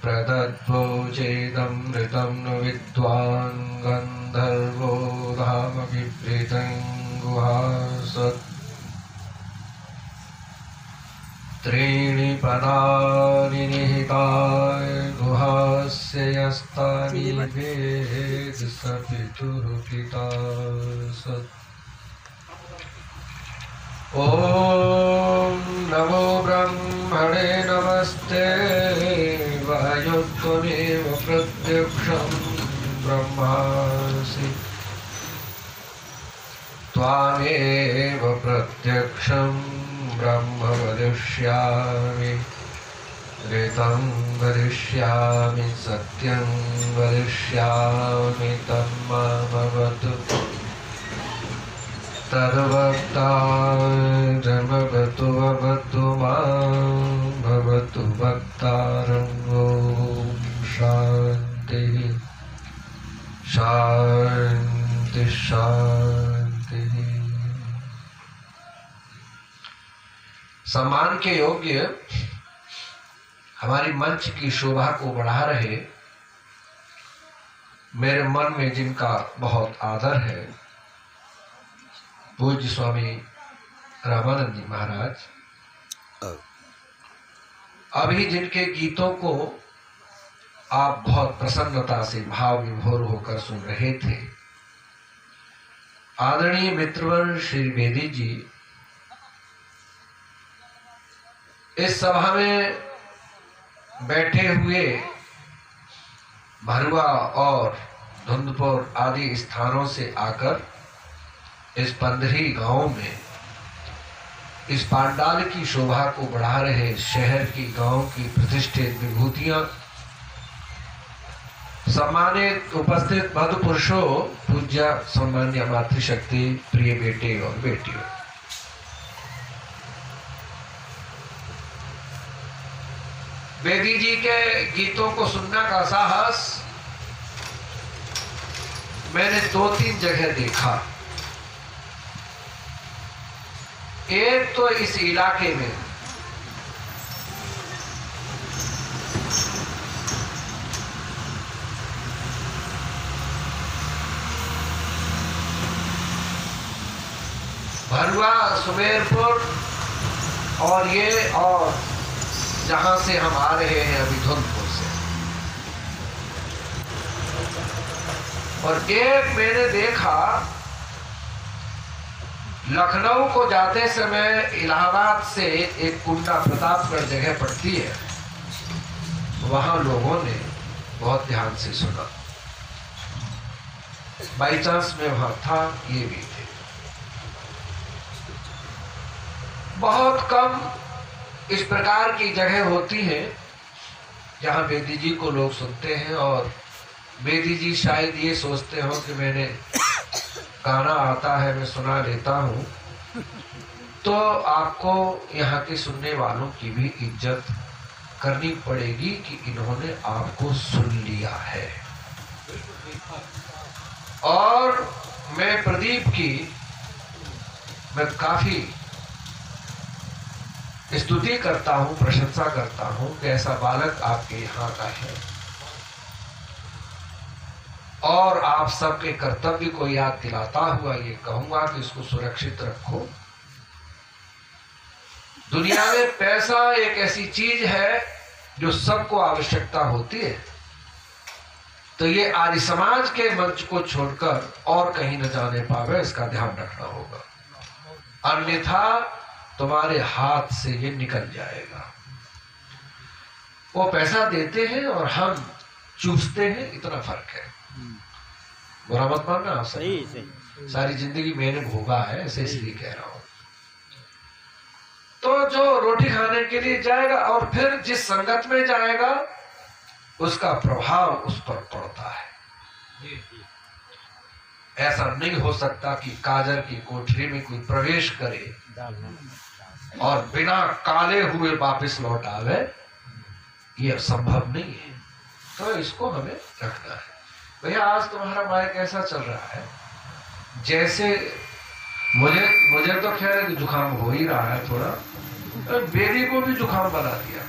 प्रदद्भोचेदमृतं न विद्वान् गन्धर्वो धाम बिभ्रतं गुहासत् त्रीणि पदानि निहिताय गुहास्य यस्तानि वेद स पितुर्पिता सत्। ॐ नमो ब्रह्मणे नमस्ते वायुत्वमेव प्रत्यक्षं ब्रह्मासि त्वामेव प्रत्यक्षं ब्रह्म वदिष्यामि ऋतं वदिष्यामि सत्यं वदिष्यामि तन्मामवतु तद्वक्तारमवतु ववतु मां भवतु वक्तारं। ॐ शान्ति शान्ति शान्ति। सम्मान के योग्य हमारी मंच की शोभा को बढ़ा रहे मेरे मन में जिनका बहुत आदर है, पूज्य स्वामी रामानंद जी महाराज, अभी जिनके गीतों को आप बहुत प्रसन्नता से भाव विभोर होकर सुन रहे थे, आदरणीय मित्रवर श्री बेदी जी इस सभा में बैठे हुए भरुआ और धुंधपुर आदि स्थानों से आकर इस पंधरी गांव में इस पांडाल की शोभा को बढ़ा रहे शहर की गांव की प्रतिष्ठित विभूतियां, सम्मानित उपस्थित मधु पुरुषों, पूज्य सम्मान्य मातृशक्ति, प्रिय बेटे और बेटियों, बेदी जी के गीतों को सुनने का साहस मैंने 2-3 जगह देखा। एक तो इस इलाके में भरुआ, सुमेरपुर और ये, और जहां से हम आ रहे हैं अभी धुंधपुर से, और एक मैंने देखा लखनऊ को जाते समय इलाहाबाद से एक कुंडा प्रतापगढ़ जगह पड़ती है, वहां लोगों ने बहुत ध्यान से सुना। बाई चांस में वहां था, ये भी थे। बहुत कम इस प्रकार की जगह होती है जहां बेदी जी को लोग सुनते हैं, और बेदी जी शायद ये सोचते हो कि मैंने गाना आता है मैं सुना लेता हूँ, तो आपको यहाँ के सुनने वालों की भी इज्जत करनी पड़ेगी कि इन्होंने आपको सुन लिया है। और मैं प्रदीप की मैं काफी स्तुति करता हूँ, प्रशंसा करता हूँ कि ऐसा बालक आपके यहाँ का है, और आप सबके कर्तव्य को याद दिलाता हुआ ये कहूंगा कि इसको सुरक्षित रखो। दुनिया में पैसा एक ऐसी चीज है जो सबको आवश्यकता होती है, तो ये आदि समाज के मंच को छोड़कर और कहीं न जाने पावे, इसका ध्यान रखना होगा, अन्यथा तुम्हारे हाथ से ये निकल जाएगा। वो पैसा देते हैं और हम चूसते हैं, इतना फर्क है। बुरा मत मानना आप, सही सारी जिंदगी मैंने भोगा है, ऐसे इसलिए कह रहा हूं। तो जो रोटी खाने के लिए जाएगा और फिर जिस संगत में जाएगा उसका प्रभाव उस पर पड़ता है। ऐसा नहीं हो सकता कि काजर की कोठरी में कोई प्रवेश करे और बिना काले हुए वापस लौट आवे, ये संभव नहीं है। तो इसको हमें रखना है। भैया आज तुम्हारा माइक ऐसा चल रहा है जैसे मुझे तो खैर है कि जुकाम हो ही रहा है थोड़ा, बेबी को भी जुकाम बना दिया।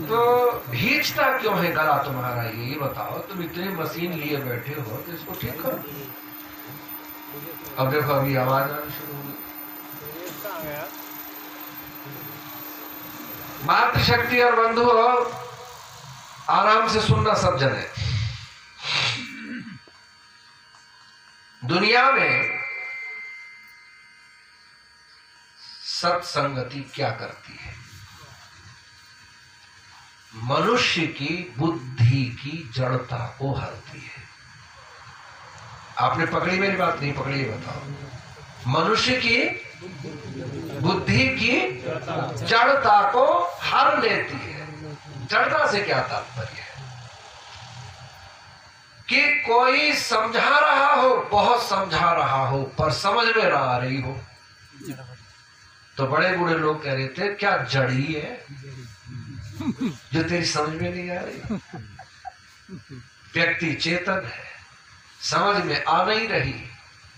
तो भींचता क्यों है गला तुम्हारा, ये बताओ। तुम इतने मशीन लिए बैठे हो तो इसको ठीक करो। अब देखो अभी आवाज आनी शुरू हुई। मातृशक्ति और बंधु आराम से सुनना सब जने। दुनिया में सत्संगति क्या करती है? मनुष्य की बुद्धि की जड़ता को हरती है। आपने पकड़ी मेरी बात? नहीं पकड़ी, बताओ। मनुष्य की बुद्धि की जड़ता को हर लेती है। जड़ता से क्या तात्पर्य है? कि कोई समझा रहा हो, बहुत समझा रहा हो, पर समझ में ना आ रही हो। तो बड़े बूढ़े लोग कह रहे थे क्या जड़ी है जो तेरी समझ में नहीं आ रही? व्यक्ति चेतन है, समझ में आ नहीं रही,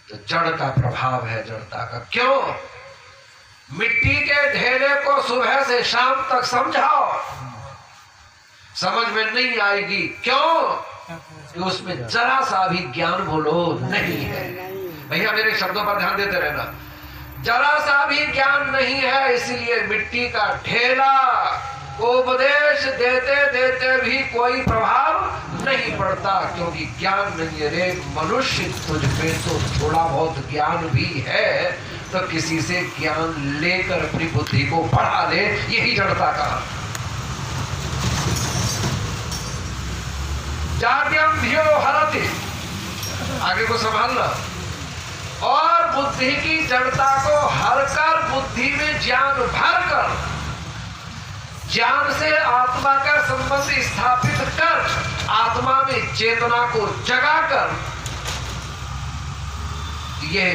तो जड़ का प्रभाव है, जड़ता का। क्यों? मिट्टी के ढेले को सुबह से शाम तक समझाओ, समझ में नहीं आएगी। क्यों? कि उसमें जरा सा भी ज्ञान बोलो नहीं है। भैया मेरे शब्दों पर ध्यान देते रहना। जरा सा भी ज्ञान नहीं है, इसलिए मिट्टी का ढेला उपदेश देते देते भी कोई प्रभाव नहीं पड़ता, क्योंकि ज्ञान नहीं है। रे मनुष्य, तुझ पे तो थोड़ा बहुत ज्ञान भी है, तो किसी से ज्ञान लेकर अपनी बुद्धि को बढ़ा ले, यही जड़ता का। जात्यम धियो हरति, आगे को संभालना। और बुद्धि की जड़ता को हरकर बुद्धि में ज्ञान भरकर, ज्ञान से आत्मा का संबंध स्थापित कर, आत्मा में चेतना को जगाकर, ये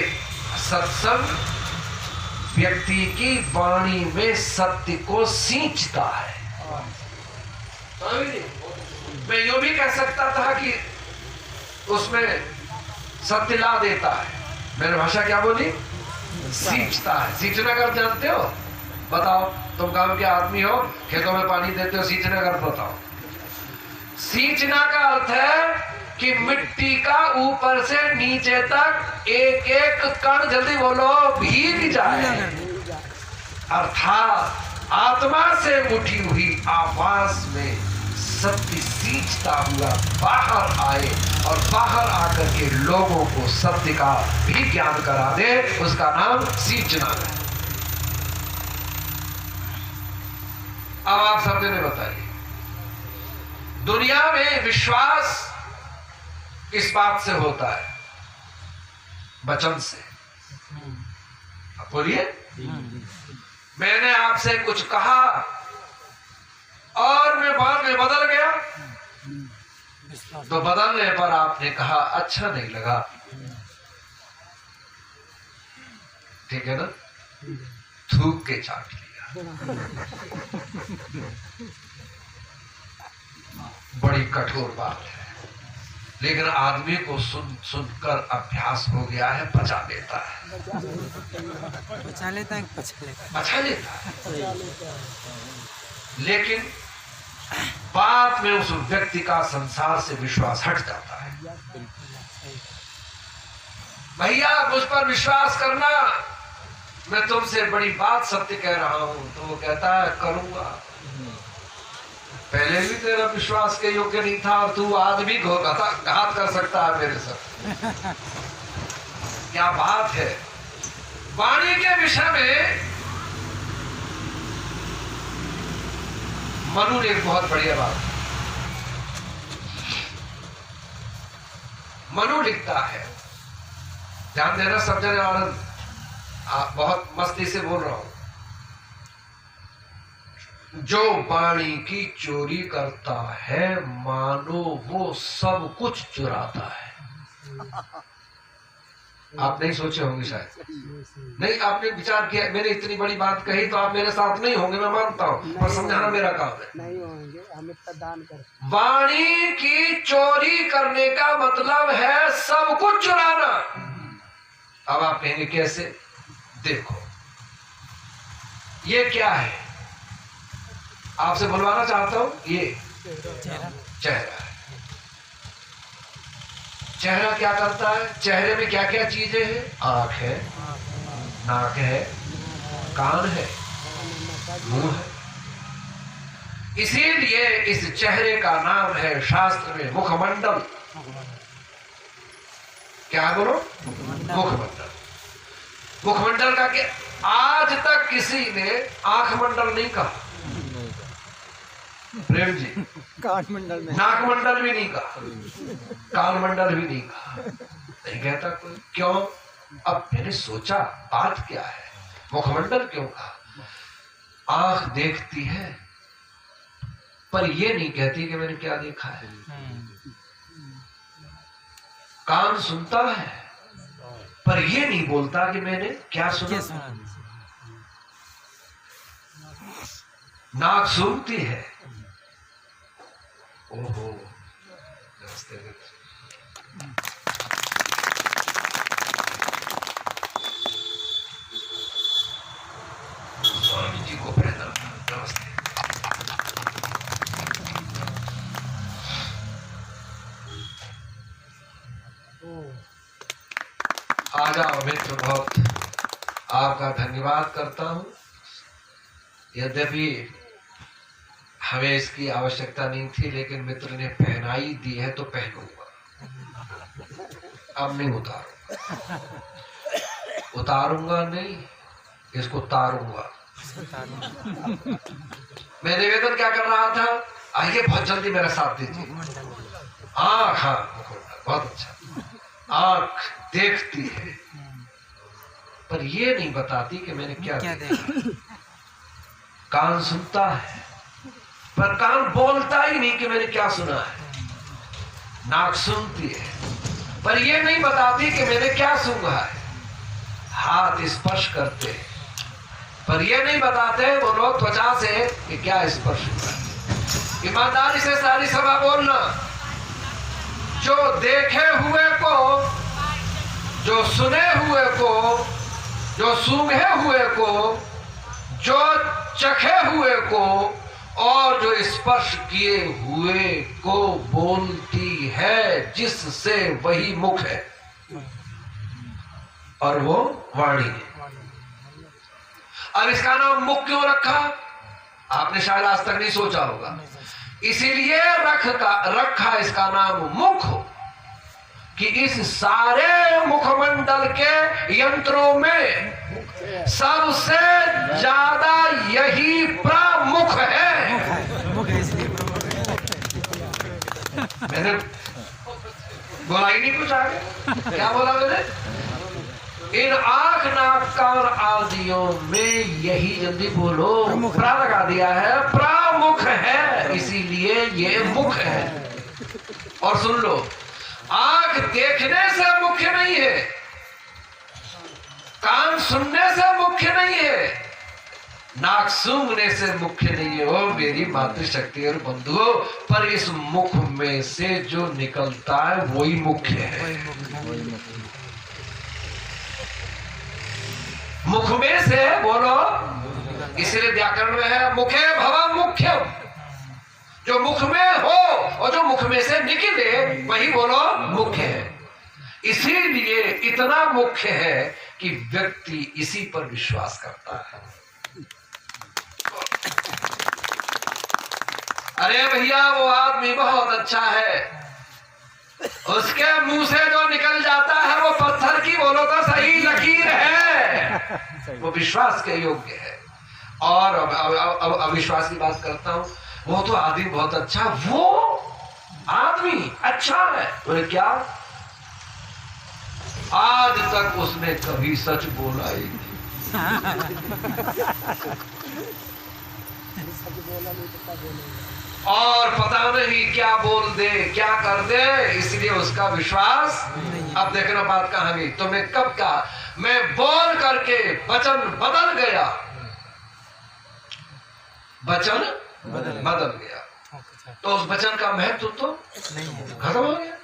सत्संग व्यक्ति की वाणी में सत्य को सींचता है। मैं यूं भी कह सकता था कि उसमें सत्य ला देता है। मैंने भाषा क्या बोली? सींचता है। सींचना कर जानते हो? बताओ। तुम गांव के आदमी हो, खेतों में पानी देते हो, सींचना कर बताओ। सींचना का अर्थ है कि मिट्टी का ऊपर से नीचे तक एक एक कण, जल्दी बोलो, भीग जाए। अर्थात आत्मा से उठी हुई आवाज में सत्य सींचता हुआ बाहर आए और बाहर आकर के लोगों को सत्य का भी ज्ञान करा दे, उसका नाम सींचना है। अब आप सब ने बताइए, दुनिया में विश्वास किस बात से होता है? वचन से। अब बोलिए, मैंने आपसे कुछ कहा और मैं बाद में बदल गया, तो बदलने पर आपने कहा अच्छा नहीं लगा, ठीक है ना? थूक के चाट लिया। बड़ी कठोर बात है, लेकिन आदमी को सुन सुनकर अभ्यास हो गया है, पचा लेता है। पचा लेता है। लेकिन बाद में उस व्यक्ति का संसार से विश्वास हट जाता है। भैया मुझ पर विश्वास करना, मैं तुमसे बड़ी बात सत्य कह रहा हूं। तो वो कहता है करूंगा। पहले भी तेरा विश्वास के योग्य नहीं था और तू आज भी घात कर सकता है मेरे साथ। क्या बात है। वाणी के विषय में मनु ने एक बहुत बढ़िया बात, मनु लिखता है, ध्यान देना सब जने, आनंद, बहुत मस्ती से बोल रहा हूं। जो वाणी की चोरी करता है, मानो वो सब कुछ चुराता है। आप नहीं सोचे होंगे शायद, नहीं आपने विचार किया। मैंने इतनी बड़ी बात कही तो आप मेरे साथ नहीं होंगे, मैं मानता हूँ, पर समझाना मेरा काम है। नहीं होंगे, हम इतना दान कर। वाणी की चोरी करने का मतलब है सब कुछ चुराना। अब आप कहेंगे कैसे? देखो ये क्या है, आपसे बुलवाना चाहता हूं, ये चेहरा है। चेहरा क्या करता है? चेहरे में क्या क्या चीजें हैं? आंख है, नाक है, कान है, मुंह है। इसीलिए इस चेहरे का नाम है शास्त्र में मुखमंडल। क्या बोलो? मुखमंडल। मुखमंडल का क्या? आज तक किसी ने आंख मंडल नहीं कहा, प्रेम जी, कान मंडल में, नाक मंडल भी नहीं कहा, कान मंडल भी नहीं कहा, नहीं कहता कोई। क्यों? अब मैंने सोचा बात क्या है, मुखमंडल क्यों कहा? आंख देखती है पर ये नहीं कहती कि मैंने क्या देखा है। कान सुनता है पर ये नहीं बोलता कि मैंने क्या सुना। नाक सूंघती है, ओहो नमस्ते, स्वामी जी को प्रणाम, नमस्ते। आ जाओ मित्र, बहुत आपका धन्यवाद करता हूं। यद्यपि हमें इसकी आवश्यकता नहीं थी, लेकिन मित्र ने पहनाई दी है तो पहनूंगा। अब नहीं उतारूंगा नहीं, इसको तारूंगा। मैं निवेदन क्या कर रहा था, आइए बहुत जल्दी मेरा साथ दीजिए। आँख, हाँ बहुत अच्छा। आँख देखती है पर ये नहीं बताती कि मैंने क्या देखा। कान सुनता है पर कान बोलता ही नहीं कि मैंने क्या सुना है। नाक सुनती है पर ये नहीं बताती कि मैंने क्या सूंघा है। हाथ स्पर्श करते हैं पर ये नहीं बताते वो लोग त्वचा से कि क्या स्पर्श हुआ है। ईमानदारी से सारी सभा बोलना, जो देखे हुए को, जो सुने हुए को, जो सूंघे हुए को, जो चखे हुए को और जो स्पर्श किए हुए को बोलती है, जिससे वही मुख है और वो वाणी है। अब इसका नाम मुख क्यों रखा? आपने शायद आज तक नहीं सोचा होगा। इसीलिए रखा इसका नाम मुख कि इस सारे मुखमंडल के यंत्रों में सबसे ज्यादा यही प्रमुख है। मैंने बोला ही नहीं कुछ आगे, क्या बोला मैंने? इन आंख नाक कान आदियों में यही, जल्दी बोलो, प्रा लगा दिया है, प्रमुख है, इसीलिए ये मुख है। और सुन लो, आंख देखने से मुख्य नहीं है, कान सुनने से मुख्य नहीं है, नाक सूंघने से मुख्य नहीं है। ओ मेरी मातृशक्ति और बंधुओं, पर इस मुख में से जो निकलता है वही मुख्य है। मुख में से बोलो, इसलिए व्याकरण में है मुखे भव मुख्यम। जो मुख में हो और जो मुख में से निकले वही बोलो मुख्य है। इसीलिए इतना मुख्य है कि व्यक्ति इसी पर विश्वास करता है। अरे भैया वो आदमी बहुत अच्छा है, उसके मुंह से जो निकल जाता है वो पत्थर की बोलो तो सही लकीर है, वो विश्वास के योग्य है। और अब अविश्वास की बात करता हूं, वो तो आदमी बहुत अच्छा, वो आदमी अच्छा है, बोले क्या? आज तक उसने कभी सच बोला ही नहीं। और पता नहीं क्या बोल दे, क्या कर दे, इसलिए उसका विश्वास। अब देखना बात कहां गई। तो मैं कब कहा, मैं बोल करके वचन बदल गया, वचन बदल गया, तो उस वचन का महत्व तो खत्म हो गया।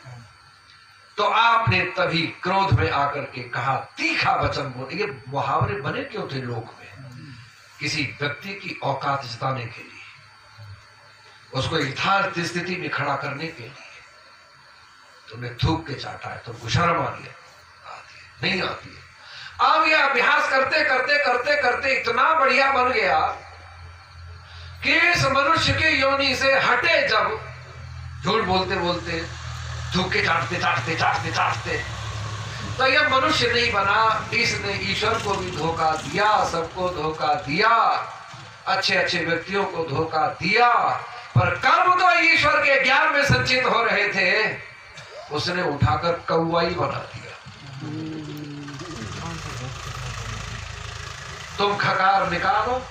तो आपने तभी क्रोध में आकर के कहा, तीखा वचन बोले। ये मुहावरे बने क्यों थे लोक में? किसी व्यक्ति की औकात जताने के लिए, उसको यथार्थ स्थिति में खड़ा करने के लिए। तुमने थूक के चाटा है, तुमको शर्म आ रही है? नहीं आती है। अब ये अभ्यास करते करते करते करते इतना बढ़िया बन गया कि इस मनुष्य के योनि से हटे जब, झूठ बोलते बोलते, थूक के चाटते चाटते चाटते चाटते, तो यह मनुष्य नहीं बना। इसने ईश्वर को भी धोखा दिया, सबको धोखा दिया, अच्छे अच्छे व्यक्तियों को धोखा दिया। पर कर्म तो ईश्वर के ज्ञान में संचित हो रहे थे, उसने उठाकर कौवाई बना दिया। तुम खकार निकालो,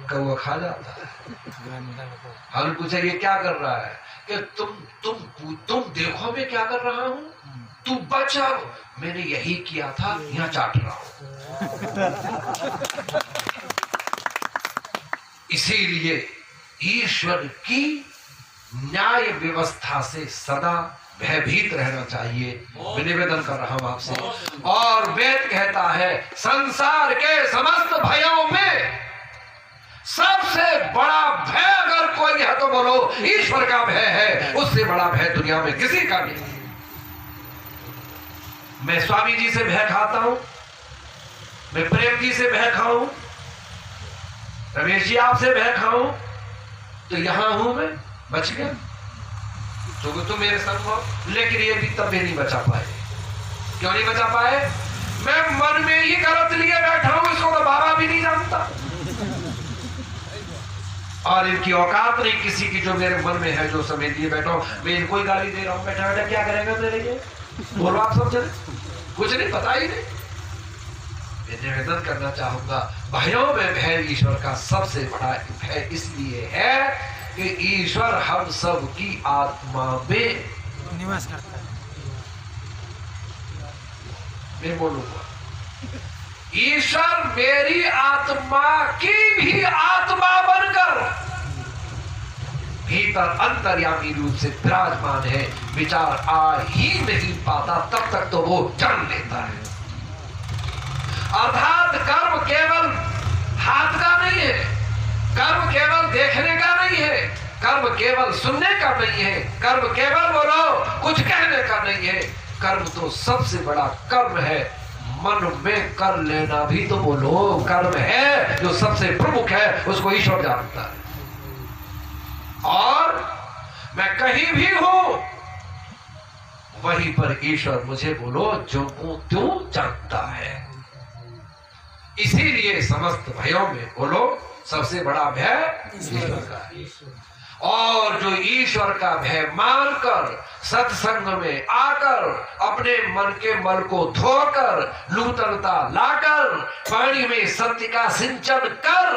कौवा खा जाता है। हम पूछे ये क्या कर रहा है? कि तुम देखो मैं क्या कर रहा हूं, तू बचा। मैंने यही किया था, यहां चाट रहा हूं। इसीलिए ईश्वर की न्याय व्यवस्था से सदा भयभीत रहना चाहिए। मैं निवेदन कर रहा हूं आपसे। और वेद कहता है, संसार के समस्त भयों में सबसे बड़ा भय अगर कोई है तो बोलो ईश्वर का भय है। उससे बड़ा भय दुनिया में किसी का नहीं। मैं स्वामी जी से भय खाता हूं, मैं प्रेम जी से भय खाऊं, रमेश जी आपसे भय खाऊं, तो यहां हूं मैं, बच गया। तो तुम मेरे संग हो, लेकिन ये भी तब भी नहीं बचा पाए। क्यों नहीं बचा पाए? मैं मन में ही गलत लिए बैठा हूं, इसको तो बाबा भी नहीं जानता। और इनकी औकात नहीं किसी की जो मेरे मन में है, जो समेट लिए बैठा हूं। मैं इनको ही गाली दे रहा हूं, बैठा बैठा क्या करेगा मेरे लिए? बोलो आप सब जने, कुछ नहीं पता ही नहीं। मैं निवेदन करना चाहूंगा, भयों में भय ईश्वर का सबसे बड़ा भय इसलिए है कि ईश्वर हम सब की आत्मा में निवास करता है। मैं बोलूंगा, ईश्वर मेरी आत्मा की भी आत्मा बनकर भीतर अंतर्यामी रूप से विराजमान है। विचार आ ही नहीं पाता तब तक तो वो जान लेता है। अर्थात कर्म केवल हाथ का नहीं है, कर्म केवल देखने का नहीं है, कर्म केवल सुनने का नहीं है, कर्म केवल बोलो कुछ कहने का नहीं है। कर्म तो सबसे बड़ा कर्म है। मन में कर लेना भी तो बोलो कर्म है, जो सबसे प्रमुख है, उसको ईश्वर जानता है। और मैं कहीं भी हूं, वहीं पर ईश्वर मुझे बोलो जो त्यों जानता है। इसीलिए समस्त भयों में बोलो सबसे बड़ा भय ईश्वर का है। और जो ईश्वर का भय मानकर सत्संग में आकर अपने मन के मल को धोकर नूतनता लाकर पानी में सत्य का सिंचन कर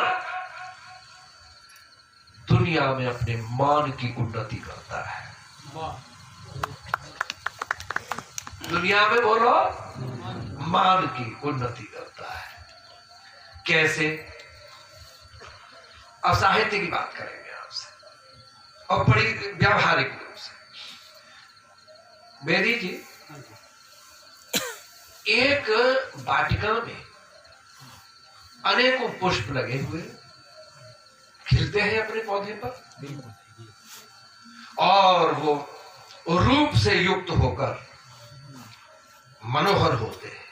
दुनिया में अपने मान की उन्नति करता है। दुनिया में बोलो मान की उन्नति करता है। कैसे? अब साहित्य की बात करेंगे आपसे और बड़ी व्यावहारिक रूप से। बेदी जी, एक वाटिका में अनेकों पुष्प लगे हुए खिलते हैं अपने पौधे पर, और वो रूप से युक्त होकर मनोहर होते हैं,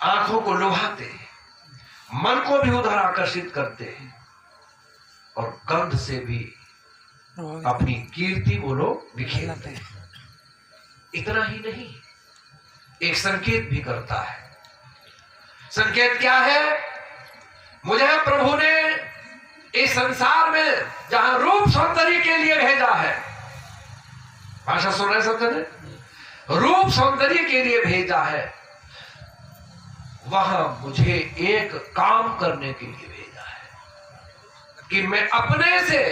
आंखों को लुभाते हैं, मन को भी उधर आकर्षित करते हैं, और गंध से भी अपनी कीर्ति बोलो बिखेरते हैं। इतना ही नहीं, एक संकेत भी करता है। संकेत क्या है? मुझे प्रभु ने इस संसार में जहां रूप सौंदर्य के लिए भेजा है, भाषा सुन रहे समझे, रूप सौंदर्य के लिए भेजा है, वहां मुझे एक काम करने के लिए भेजा है कि मैं अपने से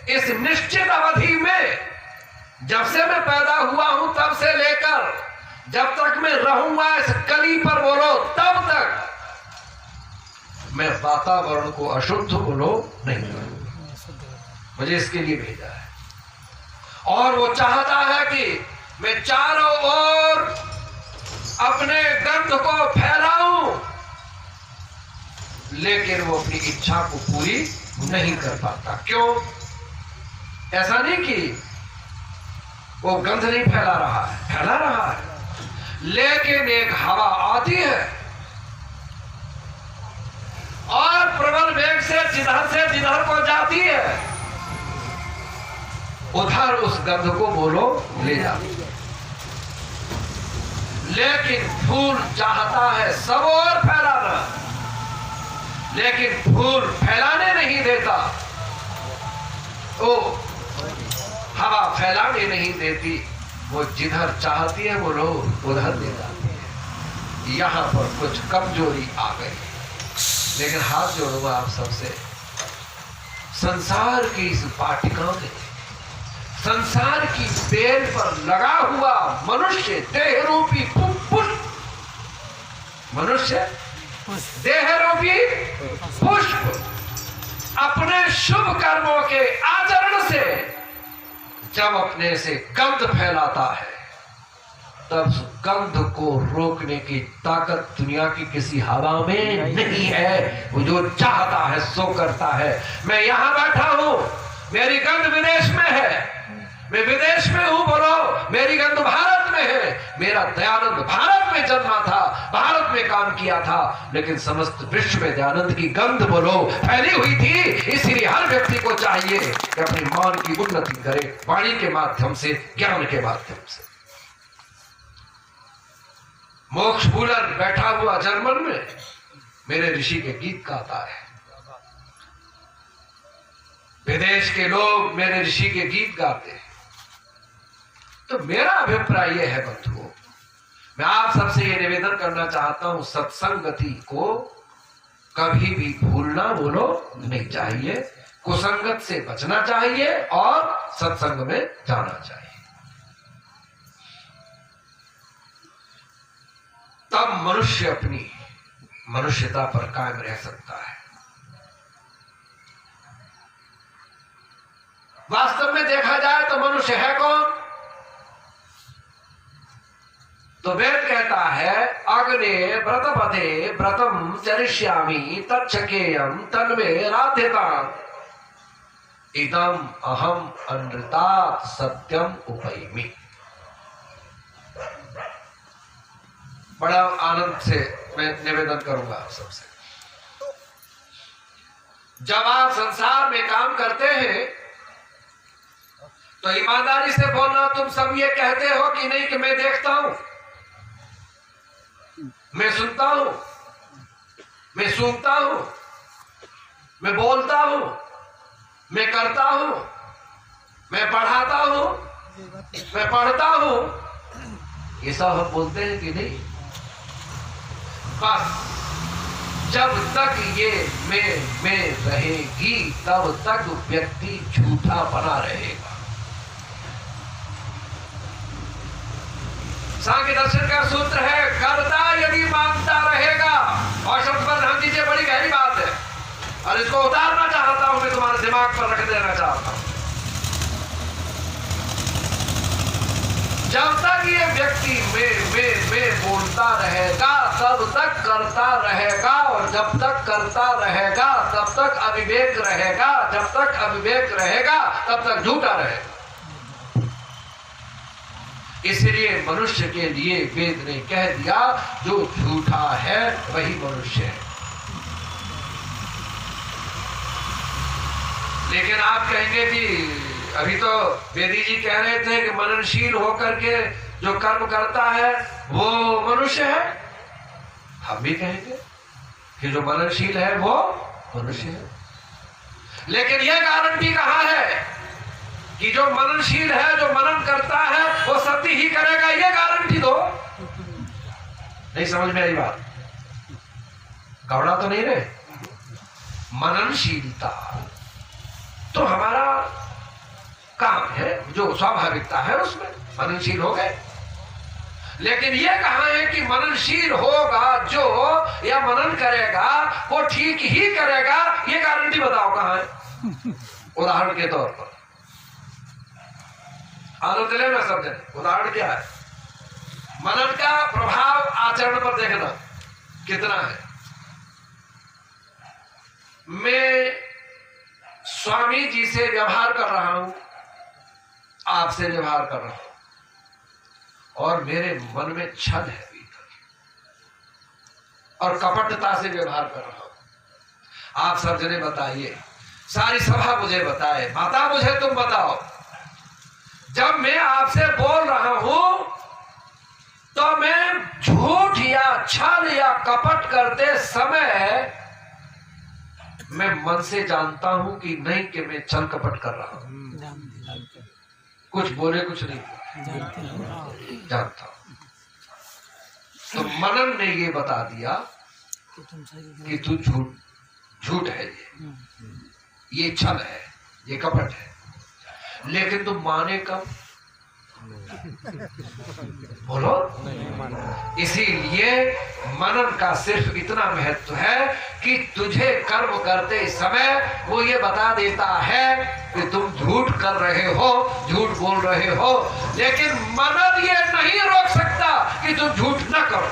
इस निश्चित अवधि में, जब से मैं पैदा हुआ हूं तब से लेकर जब तक मैं रहूंगा इस कली पर बोलो तब तक, मैं वातावरण को अशुद्ध बोलो नहीं करूंगा। मुझे इसके लिए भेजा है। और वो चाहता है कि मैं चारों ओर अपने गंध को फैलाऊं, लेकिन वो अपनी इच्छा को पूरी नहीं कर पाता। क्यों? ऐसा नहीं कि वो गंध नहीं फैला रहा है, फैला रहा है, लेकिन एक हवा आती है और प्रबल वेग से जिधर को जाती है उधर उस गंध को बोलो ले जाती है। लेकिन फूल चाहता है सब और फैलाना, लेकिन फूल फैलाने नहीं देता, वो हवा फैलाने नहीं देती, वो जिधर चाहती है वो लोग उधर ले जाती है। यहां पर कुछ कमजोरी आ गई, लेकिन हाथ जोड़ूंगा आप सबसे, संसार की इस वाटिका में, संसार की बेल पर लगा हुआ मनुष्य देह रूपी पुष्प, मनुष्य देह रूपी पुष्प अपने शुभ कर्मों के आचरण से जब अपने से गंध फैलाता है, तब गंध को रोकने की ताकत दुनिया की किसी हवा में नहीं है। वो जो चाहता है सो करता है। मैं यहां बैठा हूं, मेरी गंध विदेश में है, मैं विदेश में हूं, बोलो मेरी गंध भारत में है। मेरा दयानंद भारत में जन्मा था, भारत में काम किया था, लेकिन समस्त विश्व में दयानंद की गंध बोलो फैली हुई थी। इसलिए हर व्यक्ति को चाहिए कि अपनी मान की उन्नति करे, वाणी के माध्यम से, ज्ञान के माध्यम से। मोक्ष बुलर बैठा हुआ जर्मन में मेरे ऋषि के गीत गाता है। विदेश के लोग मेरे ऋषि के गीत गाते हैं। तो मेरा अभिप्राय यह है बंधुओं, मैं आप सबसे ये निवेदन करना चाहता हूं, सत्संगति को कभी भी भूलना बोलो नहीं चाहिए, कुसंगत से बचना चाहिए और सत्संग में जाना चाहिए। तब मनुष्य अपनी मनुष्यता पर कायम रह सकता है। वास्तव में देखा जाए तो मनुष्य है कौन? तो वेद कहता है अग्ने व्रतपते व्रतम चरिष्यामि तच्छकेयम तन्मे राध्यताम् इदम अहम अनृतात् सत्यम उपैमि। बड़ा आनंद से मैं निवेदन करूंगा आप सबसे, जब आप संसार में काम करते हैं तो ईमानदारी से बोलना। तुम सब ये कहते हो कि नहीं कि मैं देखता हूं, मैं सुनता हूं, मैं सूंघता हूं, मैं बोलता हूं, मैं करता हूं, मैं पढ़ाता हूं, मैं पढ़ता हूं, ये सब हम बोलते हैं कि नहीं? बस जब तक ये मैं रहेगी तब तक व्यक्ति झूठा बना रहेगा। सांख्य दर्शन का सूत्र है कर्ता यदि मानता रहेगा, और शब्द पर ध्यान दीजिए, बड़ी गहरी बात है और इसको उतारना चाहता हूं, मैं तुम्हारे दिमाग पर रख देना चाहता हूं। जब तक ये व्यक्ति मैं बोलता रहेगा तब तक करता रहेगा, और जब तक करता रहेगा तब तक अविवेक रहेगा, जब तक अविवेक रहेगा तब तक झूठा रहेगा। इसलिए मनुष्य के लिए वेद ने कह दिया जो झूठा है वही मनुष्य है। लेकिन आप कहेंगे कि अभी तो वेदी जी कह रहे थे कि मननशील होकर के जो कर्म करता है वो मनुष्य है। हम भी कहेंगे कि जो मननशील है वो मनुष्य है, लेकिन यह गारंटी कहां है कि जो मननशील है, जो मनन करता है वो सत्य ही करेगा? ये गारंटी दो। नहीं समझ में आई बात? गौड़ा तो नहीं रहे। मननशीलता तो हमारा काम है, जो स्वाभाविकता है उसमें मननशील हो गए। लेकिन ये कहां है कि मननशील होगा जो या मनन करेगा वो ठीक ही करेगा? ये गारंटी बताओ कहां है? उदाहरण के तौर पर आनंद ले ना सब जने। उदाहरण क्या है? मनन का प्रभाव आचरण पर देखना कितना है। मैं स्वामी जी से व्यवहार कर रहा हूं, आपसे व्यवहार कर रहा हूं, और मेरे मन में छल है भीतर और कपटता से व्यवहार कर रहा हूं। आप सब जने बताइए, सारी सभा मुझे बताए, माता मुझे तुम बताओ, जब मैं आपसे बोल रहा हूं तो मैं झूठ या छल या कपट करते समय मैं मन से जानता हूं कि नहीं कि मैं छल कपट कर रहा हूं। कुछ बोले कुछ नहीं जानता हूं। तो मनन ने ये बता दिया कि तू झूठ है, ये छल है, ये कपट है, लेकिन तुम माने कब? बोलो। इसीलिए मनन का सिर्फ इतना महत्व है कि तुझे कर्म करते समय वो ये बता देता है कि तुम झूठ कर रहे हो, झूठ बोल रहे हो, लेकिन मनन ये नहीं रोक सकता कि तुम झूठ न करो।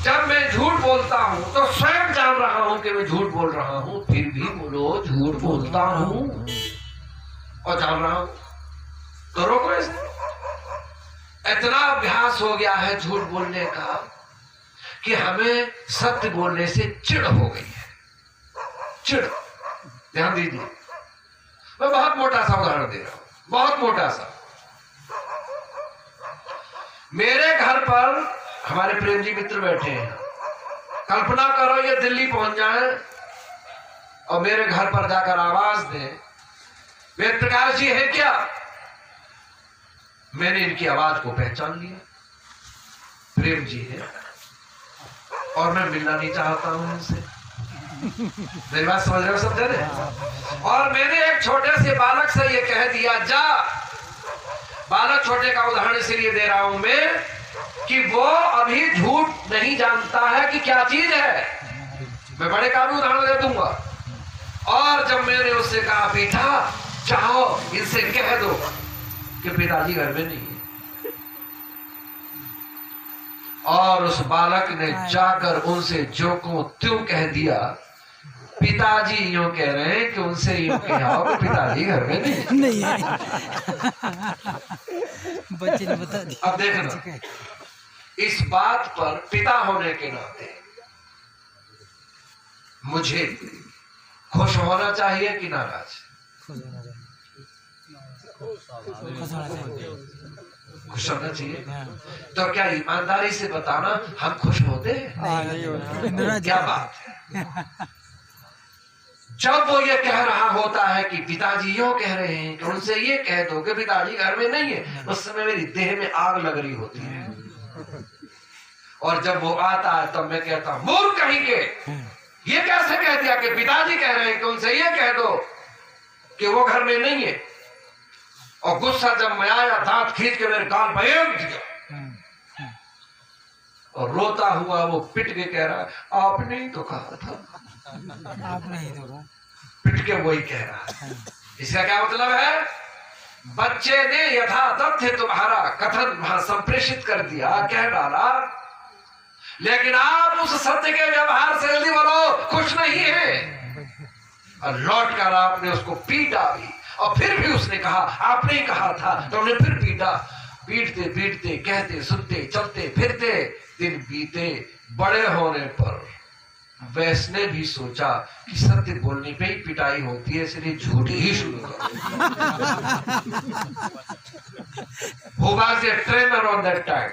जब मैं झूठ बोलता हूं तो स्वयं जान रहा हूं कि मैं झूठ बोल रहा हूं, फिर भी बोलो झूठ बोलता हूं और जान रहा हूं, तो रोको इसे। इतना अभ्यास हो गया है झूठ बोलने का कि हमें सत्य बोलने से चिढ़ हो गई है। चिढ़, ध्यान दीजिए, मैं बहुत मोटा सा उदाहरण दे रहा हूं, बहुत मोटा सा। मेरे घर पर हमारे प्रेम जी मित्र बैठे हैं। कल्पना करो ये दिल्ली पहुंच जाए और मेरे घर पर जाकर आवाज दें, वेद प्रकाश जी है क्या? मैंने इनकी आवाज को पहचान लिया, प्रेम जी है, और मैं मिलना नहीं चाहता हूं इनसे। मेरी बात समझ रहे हो सब जने? और मैंने एक छोटे से बालक से ये कह दिया, जा। बालक छोटे का उदाहरण इसलिए दे रहा हूं मैं कि वो अभी झूठ नहीं जानता है कि क्या चीज है। मैं बड़े का भी उदाहरण दे दूंगा। और जब मैंने उससे कहा, बेटा चाहो इनसे कह दो कि पिताजी घर में नहीं है, और उस बालक ने जाकर उनसे जो को त्यों कह दिया। पिताजी यूं कह रहे हैं कि उनसे यूं कहा कि पिताजी घर में नहीं है। बच्चे ने बता दिया। अब देखना, इस बात पर पिता होने के नाते मुझे खुश होना चाहिए कि नाराज? खुश होना चाहिए। तो क्या ईमानदारी से बताना हम खुश होते हैं? क्या बात है? जब वो ये कह रहा होता है कि पिताजी यूं कह रहे हैं कि उनसे ये कह दो कि पिताजी घर में नहीं है, उस समय मेरी देह में आग लग रही होती है। और जब वो आता है तब मैं कहता हूं, मूर्ख कहीं के, ये कैसे कह दिया कि पिताजी कह रहे हैं कि उनसे ये कह दो कि वो घर में नहीं है। और गुस्सा जब मैं आया, दांत खींच के मेरे गाल पर एक दिया और रोता हुआ वो पिट के कह रहा है, आपने ही तो कहा था। आपने ही तो कहा। पिट के वही कह रहा है। इसका क्या मतलब है? बच्चे ने यथा तथ्य तुम्हारा कथन संप्रेषित कर दिया, कह डाला, लेकिन आप उस सत्य के व्यवहार से जल्दी बोलो खुश नहीं है। और लौट कर आपने उसको पीटा भी, और फिर भी उसने कहा आपने ही कहा था, तो हमने फिर पीटा। पीटते पीटते, कहते सुनते, चलते फिरते दिन बीते। बड़े होने पर वैस ने भी सोचा कि सत्य बोलने पे ही पिटाई होती है, इसलिए झूठ ही शुरू करो। Who was a trainer on that time?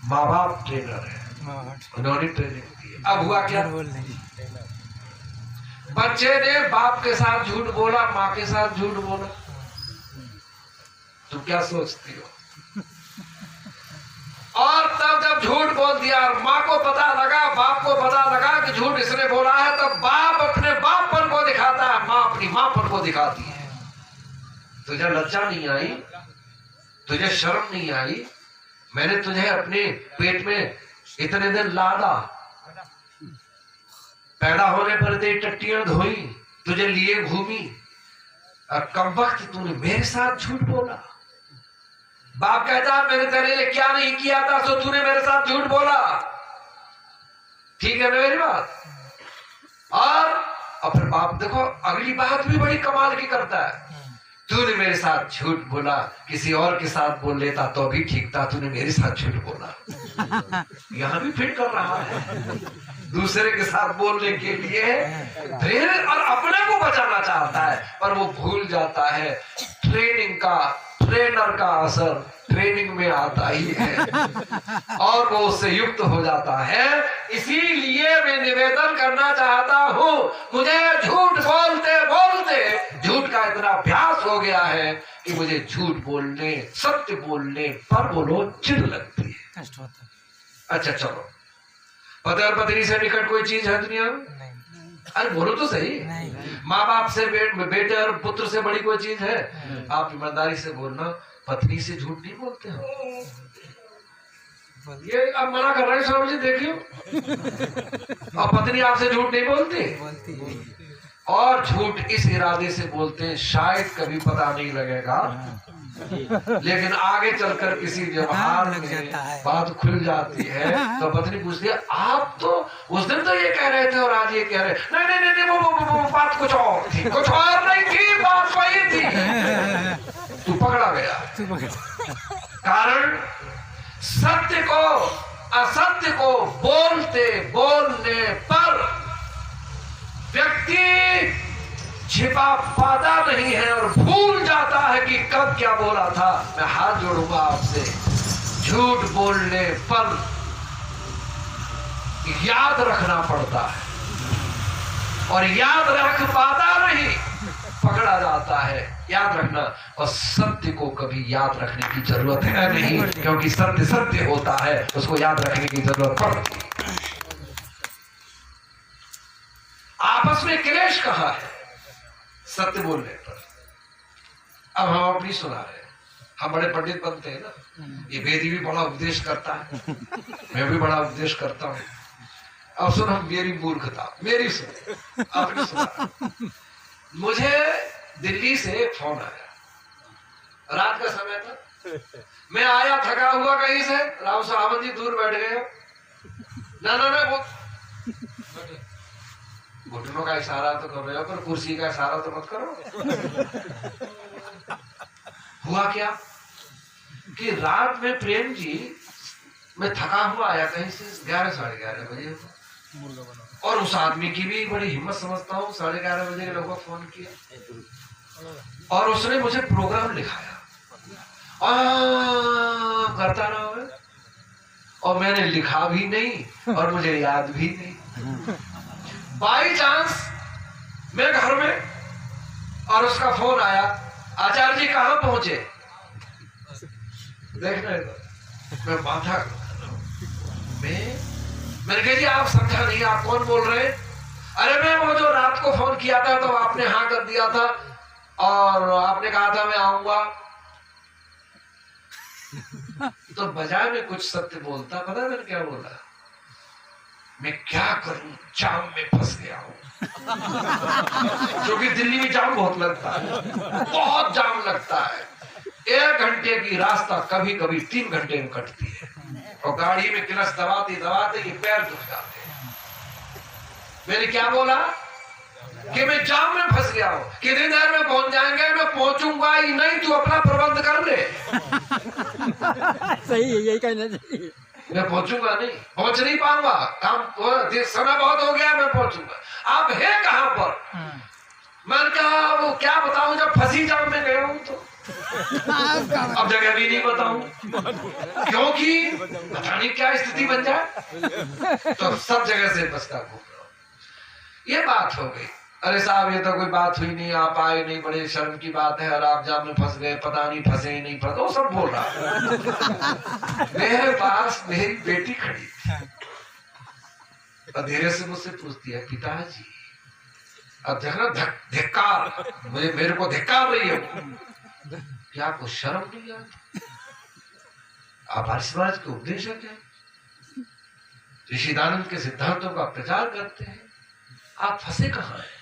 माँ बाप ट्रेनर है, उन्होंने ट्रेनिंग दी। अब हुआ क्या? बच्चे ने बाप के साथ झूठ बोला, माँ के साथ झूठ बोला। तुम क्या सोचती हो? और तब जब झूठ बोल दिया और माँ को पता लगा, बाप को पता लगा कि झूठ इसने बोला है, तब बाप अपने बापपन को दिखाता है, माँ अपनी माँपन को दिखाती है। तुझे लज्जा नहीं आई? तुझे शर्म नहीं आई? मैंने तुझे अपने पेट में इतने दिन लादा, पैदा होने पर तेरी टट्टियां धोई, तुझे लिए घूमी और कम वक्त तूने मेरे साथ झूठ बोला। बाप कहता है मैंने तेरे लिए क्या नहीं किया था सो तूने मेरे साथ झूठ बोला। ठीक है ना मेरी बात? और फिर बाप देखो अगली बात भी बड़ी कमाल की करता है, तूने मेरे साथ झूठ बोला, किसी और के साथ बोल लेता तो भी ठीक था, तूने मेरे साथ झूठ बोला। यहां भी फिट कर रहा है दूसरे के साथ बोलने के लिए, फिर और अपने को बचाना चाहता है, पर वो भूल जाता है ट्रेनर का असर ट्रेनिंग में आता ही है और वो उससे युक्त हो जाता है। इसीलिए मैं निवेदन करना चाहता हूं, मुझे झूठ बोलते बोलते झूठ का इतना अभ्यास हो गया है कि मुझे झूठ बोलने सत्य बोलने पर बोलो चिढ़ लगती है। कष्ट होता है। अच्छा चलो, पति और पत्नी से निकट कोई चीज है दुनिया में? नहीं अरे बोलो तो सही। नहीं माँ बाप से बेटे और पुत्र से बड़ी कोई चीज है? आप ईमानदारी से बोलना, पत्नी से झूठ नहीं बोलते हो। ये अब मना कर रहे हैं स्वामी जी, देखियो। और पत्नी आपसे झूठ नहीं बोलती, बोलती है। और झूठ इस इरादे से बोलते हैं शायद कभी पता नहीं लगेगा, लेकिन आगे चलकर किसी व्यवहार में बात खुल जाती है तो पत्नी पूछती है आप तो उस दिन तो ये कह रहे थे और आज ये कह रहे। नहीं नहीं नहीं, नहीं वो बात कुछ और थी, कुछ और नहीं थी, बात वही थी। तू पकड़ा गया। कारण सत्य को असत्य को बोलते बोलने पर व्यक्ति छिपा पाता नहीं है और भूल जाता है कि कब क्या बोला था। मैं हाथ जोड़ूंगा आपसे, झूठ बोलने पर याद रखना पड़ता है और याद रख पाता नहीं, पकड़ा जाता है। याद रखना, और सत्य को कभी याद रखने की जरूरत है नहीं, क्योंकि सत्य सत्य होता है, उसको याद रखने की जरूरत पड़ती है। आपस में क्लेश कहां है? सत्य बोलने पर। अब हम अपनी सुना रहे हैं, हम बड़े पंडित बनते हैं ना, ये वेदी भी बड़ा उपदेश करता है, मैं भी बड़ा उपदेश करता हूँ। अब सुन, हम मेरी मूर्खता मेरी सुन, अपनी सुना। मुझे दिल्ली से एक फोन आया, रात का समय था, मैं आया थका हुआ कहीं से, राव साहब जी दूर बैठ गए। ना वो घुटनों का इशारा तो कर रहे हो, पर कुर्सी का इशारा तो मत करो। हुआ क्या कि रात में प्रेम जी, मैं थका हुआ आया कहीं से 11 साढ़े 11 बजे, और उस आदमी की भी बड़ी हिम्मत समझता हूँ, 11:30 बजे के लगभग फोन किया और उसने मुझे प्रोग्राम लिखाया करता रहा मैं, और मैंने लिखा भी नहीं और मुझे याद भी नहीं। बाई चांस मैं घर में और उसका फोन आया, आचार्य जी कहां पहुंचे? देखना मैं माथा, मैंने कहा जी आप समझा नहीं, आप कौन बोल रहे हैं? अरे मैं वो जो रात को फोन किया था तो आपने हाँ कर दिया था और आपने कहा था मैं आऊंगा। तो बजाय में कुछ सत्य बोलता, पता है मैंने क्या बोला? मैं क्या करूं, जाम में फंस गया हूं। क्योंकि दिल्ली में जाम बहुत लगता है, बहुत जाम लगता है। 1 घंटे की रास्ता कभी कभी 3 घंटे में कटती है और गाड़ी में क्लच दबाते दबाते ये पैर दुख जाते हैं। मैंने क्या बोला कि मैं जाम में फंस गया हूं, कितनी देर में पहुंच जाएंगे? मैं पहुंचूंगा ही नहीं, तू अपना प्रबंध कर ले। सही है, यही कहना चाहिए। मैं पहुंचूंगा नहीं, पहुंच नहीं पाऊंगा, काम समय बहुत हो गया, मैं पहुंचूंगा। आप है कहां पर? मैंने कहा वो क्या बताऊं, जब फंसी जाम में गया हूं तो अब जगह भी नहीं बताऊं, क्योंकि पता नहीं क्या स्थिति बन जाए, तो सब जगह से बचता घूम रहा हूं। ये बात हो गई। अरे साहब ये तो कोई बात हुई नहीं, आप आए नहीं, बड़े शर्म की बात है, और आप जाम में फंस गए, पता नहीं फंसे नहीं फंसे, वो सब बोल रहा है। मेरे पास मेरी बेटी खड़ी थी और धीरे से मुझसे पूछती है, पिताजी अब देखना धिक्कार, मेरे को धिक्कार रही है, क्या आपको शर्म नहीं आती? आप आर्य समाज के उपदेशक हैं, ऋषिदानंद के सिद्धांतों का प्रचार करते हैं, आप फंसे कहां हैं?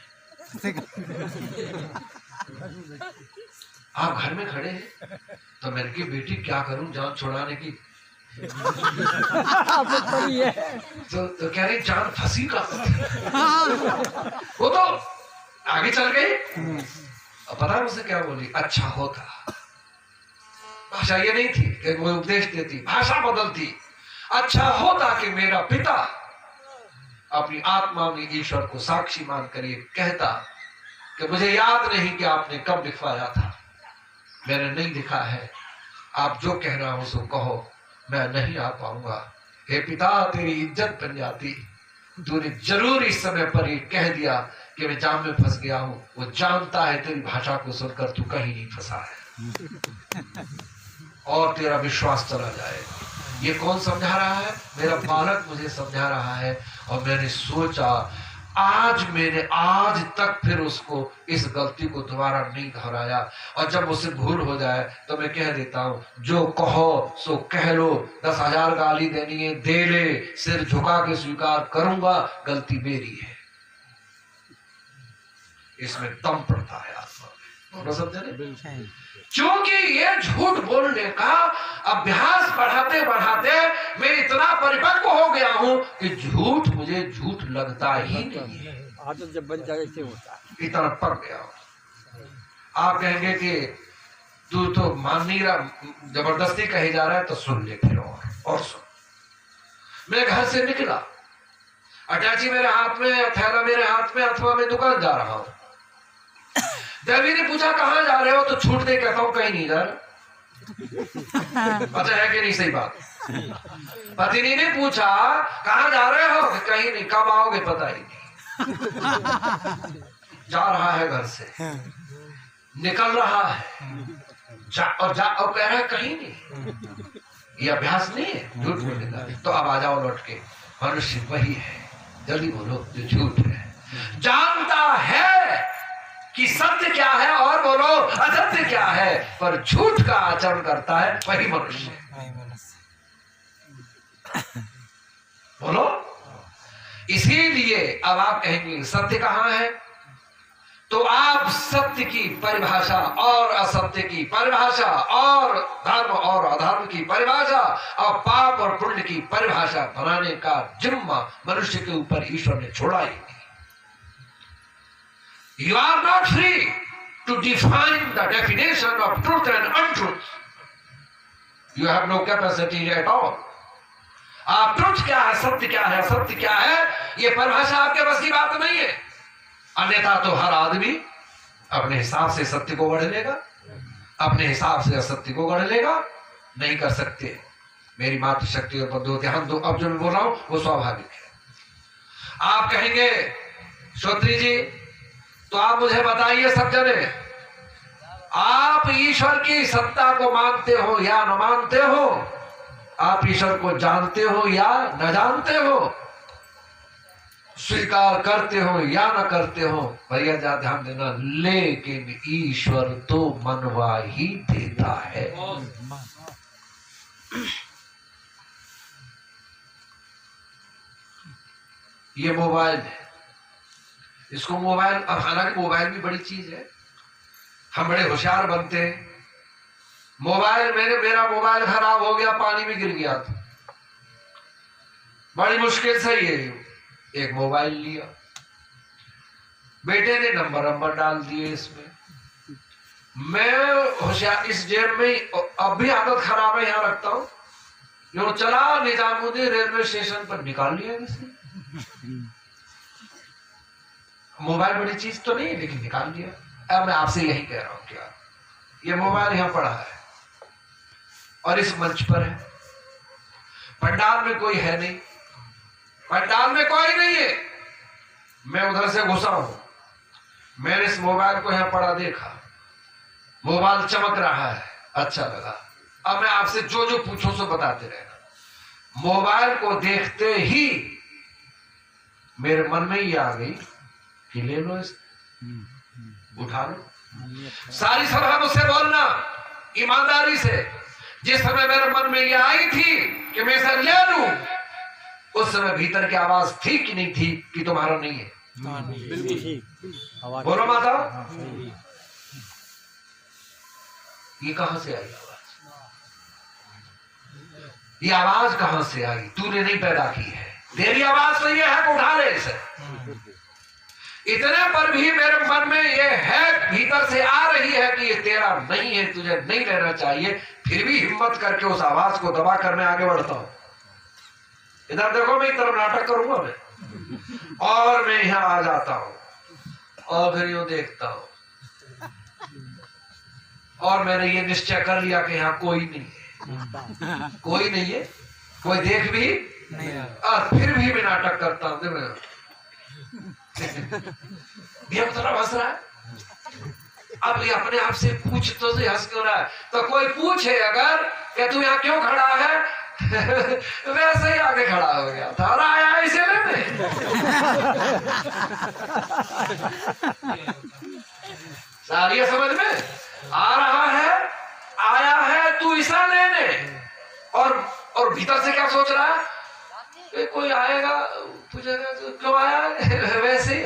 आप घर में खड़े हैं तो मैंने की बेटी क्या करूं जान छुड़ाने की, तो कह रही जान फंसी का। वो तो आगे चल गई। पता है मुझसे क्या बोली, अच्छा होता। भाषा ये नहीं थी कि वो उपदेश देती, भाषा बदलती। अच्छा होता कि मेरा पिता अपनी आत्मा में ईश्वर को साक्षी मानकर ये कहता कि मुझे याद नहीं कि आपने कब लिखवाया था, मैंने नहीं लिखा है, आप जो कहना हो सो कहो, मैं नहीं आ पाऊंगा। हे पिता तेरी इज्जत बन जाती, तूने जरूर इस समय पर ये कह दिया कि मैं जाम में फंस गया हूं। वो जानता है तेरी भाषा को सुनकर तू कहीं नहीं फंसा है और तेरा विश्वास चला जाएगा। ये कौन समझा रहा है? मेरा बालक मुझे समझा रहा है। और मैंने सोचा मैंने आज तक फिर उसको इस गलती को दोबारा नहीं दोहराया। और जब मुझसे भूल हो जाए तो मैं कह देता हूं, जो कहो सो कह लो, 10,000 गाली देनी है दे ले, सिर झुका के स्वीकार करूंगा, गलती मेरी है। इसमें दम पड़ता है आत्मा में, समझे? क्योंकि ये झूठ बोलने का अभ्यास बढ़ाते बढ़ाते मैं इतना परिपक्व हो गया हूं कि झूठ मुझे झूठ लगता ही नहीं है। आदत जब बन जाए ऐसे होता है। इतना पक गया हूं। आप कहेंगे कि तू तो मान नहीं रहा, जबरदस्ती कही जा रहा है, तो सुन ले फिर और सुन। मैं घर से निकला, अटैची मेरे हाथ में, थैला मेरे हाथ में, अथवा मैं दुकान जा रहा हूं। देवी ने पूछा कहां जा रहे हो, तो छूट दे कहता हूं कहीं नहीं जा रहा। पता है कि नहीं सही बात? पत्नी ने पूछा कहां जा रहे हो, कहीं नहीं। कब आओगे पता ही नहीं। जा रहा है घर से, निकल रहा है, और कह रहा है कहीं नहीं। ये अभ्यास नहीं है झूठ बोलने का। तो अब आ जाओ लौट के, मनुष्य वही है, जल्दी बोलो, जो झूठ है, जानता है कि सत्य क्या है और बोलो असत्य क्या है, पर झूठ का आचरण करता है वही मनुष्य है। बोलो। इसीलिए अब आप कहेंगे सत्य कहां है, तो आप सत्य की परिभाषा और असत्य की परिभाषा और धर्म और अधर्म की परिभाषा और पाप और पुण्य की परिभाषा बनाने का जिम्मा मनुष्य के ऊपर ईश्वर ने छोड़ा ही। You are not free to define the definition of truth and untruth. You have no capacity at all. आप ट्रुथ क्या है, सत्य क्या है, असत्य क्या है, ये परिभाषा आपके बस की बात नहीं है। अन्यथा तो हर आदमी अपने हिसाब से सत्य को गढ़ लेगा, अपने हिसाब से असत्य को गढ़ लेगा। नहीं कर सकते। मेरी मातृशक्ति और बंधु ध्यान दो, अब जो मैं बोल रहा हूं वो स्वाभाविक है। आप कहेंगे श्रोत्री जी, तो आप मुझे बताइए सब जने, आप ईश्वर की सत्ता को मानते हो या न मानते हो? आप ईश्वर को जानते हो या न जानते हो? स्वीकार करते हो या न करते हो? भैया जा ध्यान देना, लेकिन ईश्वर तो मनवा ही देता है। ये मोबाइल है, इसको मोबाइल, अब हालांकि मोबाइल भी बड़ी चीज है, हम बड़े होशियार बनते हैं। मोबाइल मेरा मोबाइल खराब हो गया, पानी में गिर गया था, बड़ी मुश्किल से ये एक मोबाइल लिया, बेटे ने नंबर डाल दिए इसमें, मैं होशियार इस जेब में, अब भी आदत खराब है, यहां रखता हूं, जो चला निजामुद्दीन रेलवे स्टेशन पर निकाल लिया किसी। मोबाइल बड़ी चीज तो नहीं, लेकिन निकाल दिया। अब मैं आपसे यही कह रहा हूं, क्या ये मोबाइल यहां पड़ा है और इस मंच पर है, पंडाल में कोई है नहीं, पंडाल में कोई नहीं है, मैं उधर से घुसा हूं, मैंने इस मोबाइल को यहां पड़ा देखा, मोबाइल चमक रहा है, अच्छा लगा। अब मैं आपसे जो जो पूछो सो बताते रहना। मोबाइल को देखते ही मेरे मन में ये आ गई कि ले लो, इस उठा लो। सारी सभा मुझसे बोलना ईमानदारी से, जिस समय मेरे मन में ये आई थी कि मैं इसे ले लूं, उस समय भीतर की आवाज थी कि नहीं थी कि तुम्हारा नहीं है? बिल्कुल ठीक। बोलो माता, हाँ, सही। ये कहां से आई आवाज? ये आवाज कहां से आई? तूने नहीं पैदा की है, तेरी आवाज तो ये है कि उठा ले इसे। इतने पर भी मेरे मन में ये है, भीतर से आ रही है कि ये तेरा नहीं है, तुझे नहीं लेना चाहिए, फिर भी हिम्मत करके उस आवाज को दबा कर मैं आगे बढ़ता हूं। इधर देखो, मैं एक तरफ नाटक करूंगा मैं, और मैं यहां आ जाता हूं और फिर यूं देखता हूं, और मैंने ये निश्चय कर लिया कि यहाँ कोई नहीं है, कोई नहीं है, कोई देख भी नहीं, और फिर भी मैं नाटक करता हूं। ये तरफ हंस रहा है। अब ये अपने आप से पूछ तो से हंस क्यों रहा है? तो कोई पूछे अगर कि तू यहाँ क्यों खड़ा है, वैसे ही आगे खड़ा हो गया था और आया इसे लेने। सारी समझ में आ रहा है, आया है तू इसे लेने, और भीतर से क्या सोच रहा है? कोई आएगा पूछेगा तो क्यों आया है, वैसे ही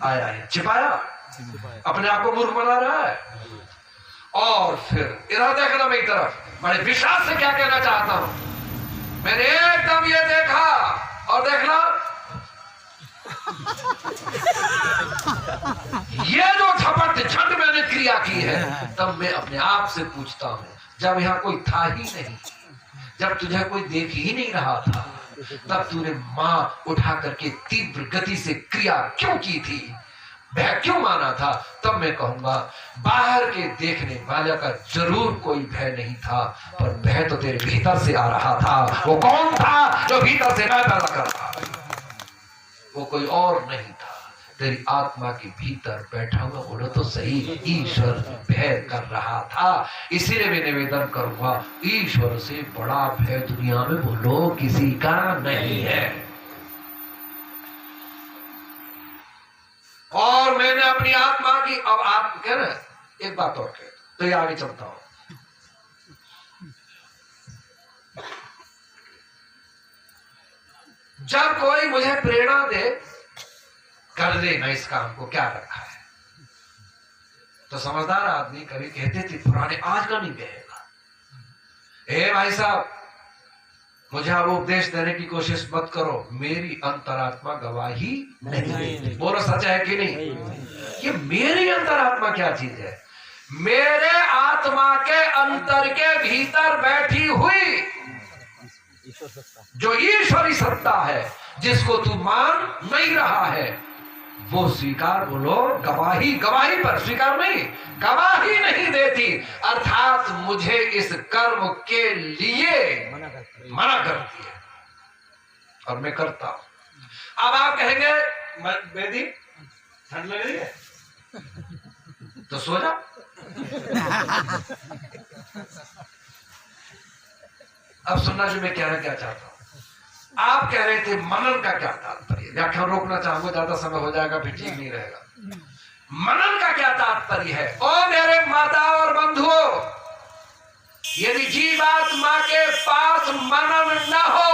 आया है, छिपाया, अपने आप को मूर्ख बना रहा है। और फिर इधर देखना मेरी तरफ, बड़े विश्वास से क्या कहना चाहता हूं, मैंने एकदम ये देखा और देखना, ये जो झट मैंने क्रिया की है, तब मैं अपने आप से पूछता हूं, जब यहां कोई था ही नहीं, जब तुझे कोई देख ही नहीं रहा था, तब तूने मां उठा करके तीव्र गति से क्रिया क्यों की थी, भय क्यों माना था? तब मैं कहूंगा बाहर के देखने वाले का जरूर कोई भय नहीं था, पर भय तो तेरे भीतर से आ रहा था। वो कौन था जो भीतर से मैं पैदा कर रहा? वो कोई और नहीं था, तेरी आत्मा के भीतर बैठा हुआ, बोलो तो सही, ईश्वर भय कर रहा था। इसीलिए मैं निवेदन करूंगा, ईश्वर से बड़ा भय दुनिया में बोलो किसी का नहीं है। और मैंने अपनी आत्मा की, अब आप कह रहे एक बात और कह, तो ये आगे चलता हूं। जब कोई मुझे प्रेरणा दे, कर लेना इस काम को, क्या रखा है, तो समझदार आदमी कभी कहते थे पुराने, आज का नहीं कहेगा, ए भाई साहब मुझे आप उपदेश देने की कोशिश मत करो, मेरी अंतरात्मा गवाही नहीं। बोलो सच है कि नहीं? कि मेरी अंतरात्मा क्या चीज है? मेरे आत्मा के अंतर के भीतर बैठी हुई जो ईश्वरी सत्ता है, जिसको तू मान नहीं रहा है, वो स्वीकार, बोलो गवाही, गवाही पर स्वीकार नहीं, गवाही नहीं देती, अर्थात मुझे इस कर्म के लिए मना करती है, और मैं करता हूं। अब आप कहेंगे बेदी ठंड लग रही है तो सो जा। अब सुनना जो मैं कहना क्या चाहता हूं। आप कह रहे थे मनन का क्या तात्पर्य? व्याख्यान रोकना चाहूंगा, ज्यादा समय हो जाएगा, फिर ठीक नहीं रहेगा। मनन का क्या तात्पर्य है? ओ मेरे माता और बंधुओं, यदि जीवात्मा के पास मनन न हो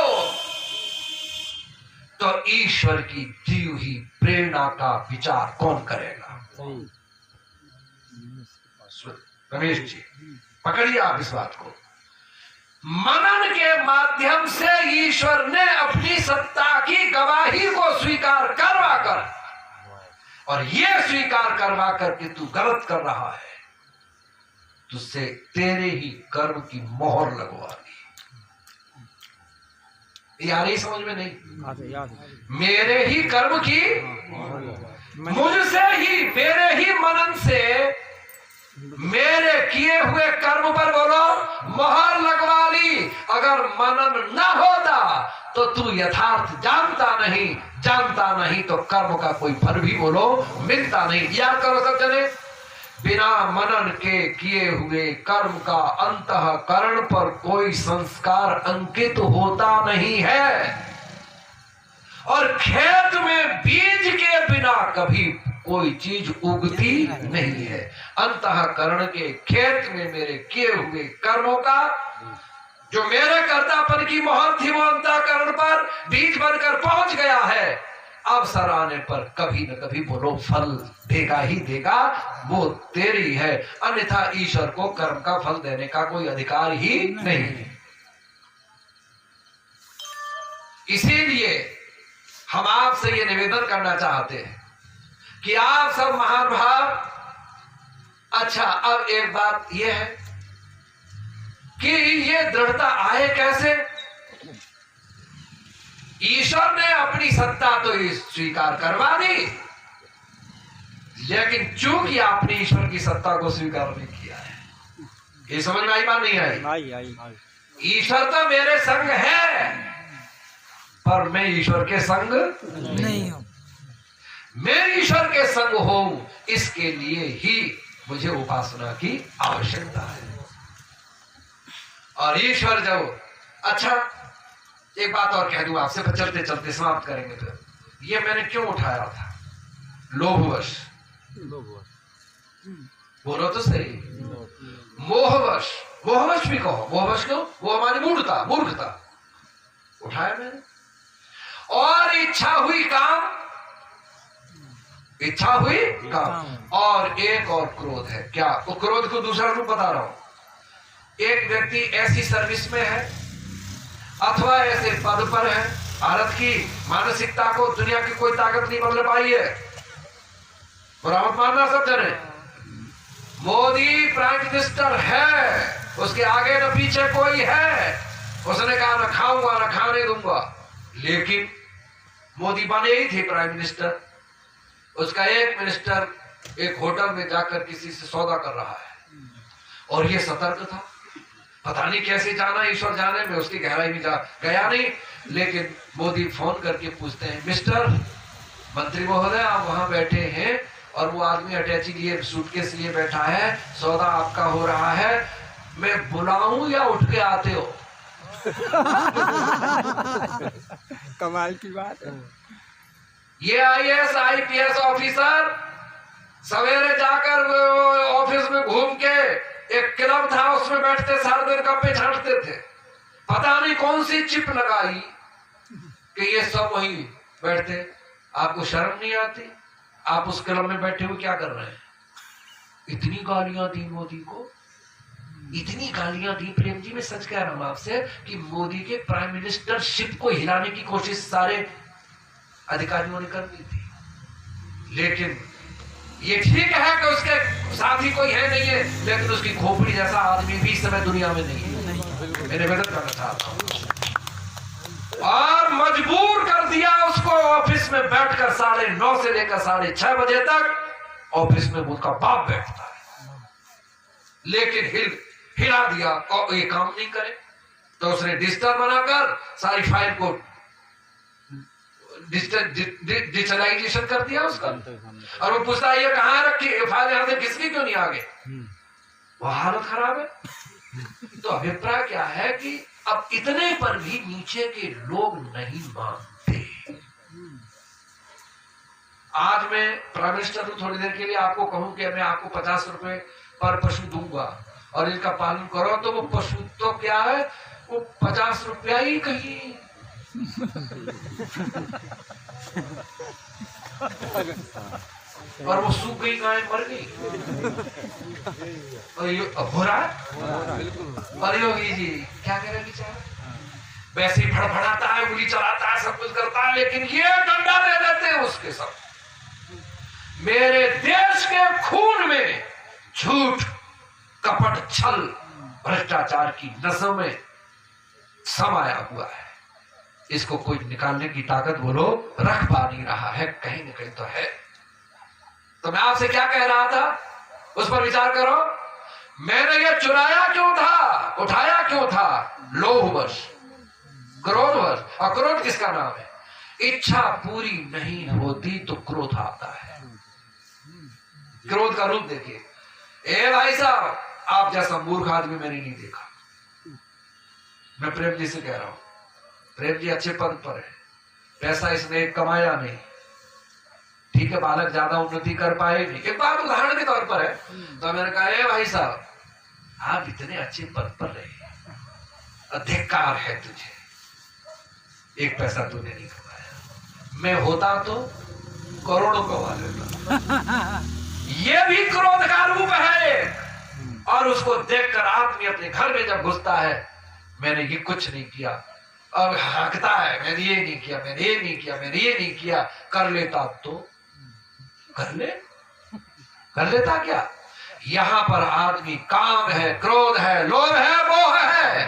तो ईश्वर की दी हुई प्रेरणा का विचार कौन करेगा? रमेश जी पकड़िए आप इस बात को। मनन के माध्यम से ईश्वर ने अपनी सत्ता की गवाही को स्वीकार करवा कर, और यह स्वीकार करवा करके तू गलत कर रहा है, तुझसे तेरे ही कर्म की मोहर लगवा दी। यार ये समझ में नहीं? मेरे ही कर्म की, मुझसे ही, मेरे ही मनन से मेरे किए हुए कर्म पर बोलो मोहर लगवा ली। अगर मनन न होता तो तू यथार्थ जानता नहीं तो कर्म का कोई फल भी बोलो मिलता नहीं। याद करो सब जने, बिना मनन के किए हुए कर्म का अंतःकरण पर कोई संस्कार अंकित होता नहीं है, और खेत में बीज के बिना कभी कोई चीज उगती नहीं है। अंतःकरण के खेत में मेरे किए हुए कर्मों का जो मेरे कर्तापन की मोहर थी, वो अंतःकरण पर बीज बनकर पहुंच गया है। अवसर आने पर कभी न कभी वो लोग फल देगा ही देगा, वो तेरी है, अन्यथा ईश्वर को कर्म का फल देने का कोई अधिकार ही नहीं है। इसीलिए हम आपसे ये निवेदन करना चाहते हैं कि आप सब महानुभाव, अच्छा अब एक बात यह है कि ये दृढ़ता आए कैसे? ईश्वर ने अपनी सत्ता तो स्वीकार करवा दी, लेकिन चूंकि आपने ईश्वर की सत्ता को स्वीकार नहीं किया है। ये समझ में आई बात नहीं आई? ईश्वर तो मेरे संग है, पर मैं ईश्वर के संग नहीं हूं। मैं ईश्वर के संग हूं, इसके लिए ही मुझे उपासना की आवश्यकता है। और ईश्वर जब, अच्छा एक बात और कह दूं आपसे, पर चलते चलते समाप्त करेंगे। फिर ये मैंने क्यों उठाया था? लोभवश, बोलो तो सही, मोहवश, मोहवश भी कहो, मोहवश क्यों? वो हमारी मूर्खता, मूर्खता उठाया मैंने। और इच्छा हुई काम, इच्छा हुई काम, और एक और क्रोध है। क्या? वो क्रोध को दूसरा रूप बता रहा हूं। एक व्यक्ति ऐसी सर्विस में है अथवा ऐसे पद पर है, भारत की मानसिकता को दुनिया की कोई ताकत नहीं बदल पाई है। बुरा मत मानना सब जने, मोदी प्राइम मिनिस्टर है, उसके आगे न पीछे कोई है। उसने कहा न खाऊंगा न खाने दूंगा, लेकिन मोदी बने ही थे प्राइम मिनिस्टर। उसका एक मिनिस्टर एक होटल में जाकर किसी से सौदा कर रहा है, और ये सतर्क था। पता नहीं कैसे जाना, ईश्वर जाने, में उसकी गहराई में जा गया नहीं। लेकिन मोदी फोन करके पूछते हैं, मिस्टर मंत्री महोदय आप वहां बैठे हैं और वो आदमी अटैची लिए सूटकेस लिए बैठा है, सौदा आपका हो रहा है, मैं बुलाऊं या उठ के आते हो? कमाल की बात है। ये IAS IPS ऑफिसर सवेरे जाकर ऑफिस में घूम के, एक क्लब था उसमें बैठते, सारे दिन कपड़े छांटते थे। पता नहीं कौन सी चिप लगाई कि ये सब वहीं बैठते। आपको शर्म नहीं आती? आप उस क्लब में बैठे हुए क्या कर रहे हैं? इतनी गालियां दी मोदी को, इतनी गालियां दी। प्रेम जी मैं सच कह रहा हूं आपसे कि मोदी के प्राइम मिनिस्टरशिप को हिलाने की कोशिश सारे अधिकारियों ने कर दी थी। लेकिन ये ठीक है कि उसके साथी कोई है नहीं है, लेकिन उसकी खोपड़ी जैसा आदमी भी इस समय दुनिया में नहीं है। मैं निवेदन करना चाहता हूं। और मजबूर कर दिया उसको ऑफिस में बैठकर 9:30 से लेकर 6:30 बजे तक ऑफिस में उसका बाप बैठता है। लेकिन हिला दिया और ये काम नहीं करे, तो उसने डिजिटल बनाकर सारी फाइल को डिजिटलाइजेशन कर दिया उसका। और वो पूछता है ये कहाँ रखी फाइल, यहां से किसकी क्यों नहीं आगे? वो हालत खराब है। तो अभिप्राय क्या है कि अब इतने पर भी नीचे के लोग नहीं मानते। आज मैं प्राइम मिनिस्टर हूं, थोड़ी देर के लिए आपको कहूं कि मैं आपको 50 रुपए पर पशु दूंगा और इनका पालन करो, तो वो पशु तो क्या है, वो 50 रुपया ही कहीं। और वो सूख गई, गाय मर गई। और ये हो रहा है। और योगी जी क्या कह रहे बेचारा, वैसे ही फड़फड़ाता है, उंगली चलाता है, सब कुछ करता है, लेकिन ये डंडा दे देते हैं उसके सब। मेरे देश के खून में झूठ, कपट, छल, भ्रष्टाचार की नसों में समाया हुआ है। इसको कोई निकालने की ताकत वो लोग रख पा नहीं रहा है, कहीं न कहीं तो है। तो मैं आपसे क्या कह रहा था, उस पर विचार करो। मैंने ये चुराया क्यों था, उठाया क्यों था? लोभवश, क्रोधवश। और क्रोध किसका नाम है? इच्छा पूरी नहीं होती तो क्रोध आता है। क्रोध का रूप देखिए। ए भाई साहब, आप जैसा मूर्ख आदमी मैंने नहीं देखा। मैं प्रेम जी से कह रहा हूं, प्रेम जी अच्छे पद पर है, पैसा इसने कमाया नहीं, ठीक है, बालक ज्यादा उन्नति कर पाए नहीं। एक बात उदाहरण के तौर पर है। तो मैंने कहा ए भाई साहब, आप इतने अच्छे पद पर रहे, अधिकार है तुझे, एक पैसा तूने नहीं कमाया, मैं होता तो करोड़ों कमा लेता। ये भी क्रोध का रूप है। और उसको देखकर आदमी अपने घर में जब घुसता है, मैंने ये कुछ नहीं किया, और हकता है मैंने ये नहीं किया, मैंने ये नहीं किया, मैंने ये नहीं किया, कर लेता तो कर लेता क्या? यहां पर आदमी काम है, क्रोध है, लोभ है, मोह है।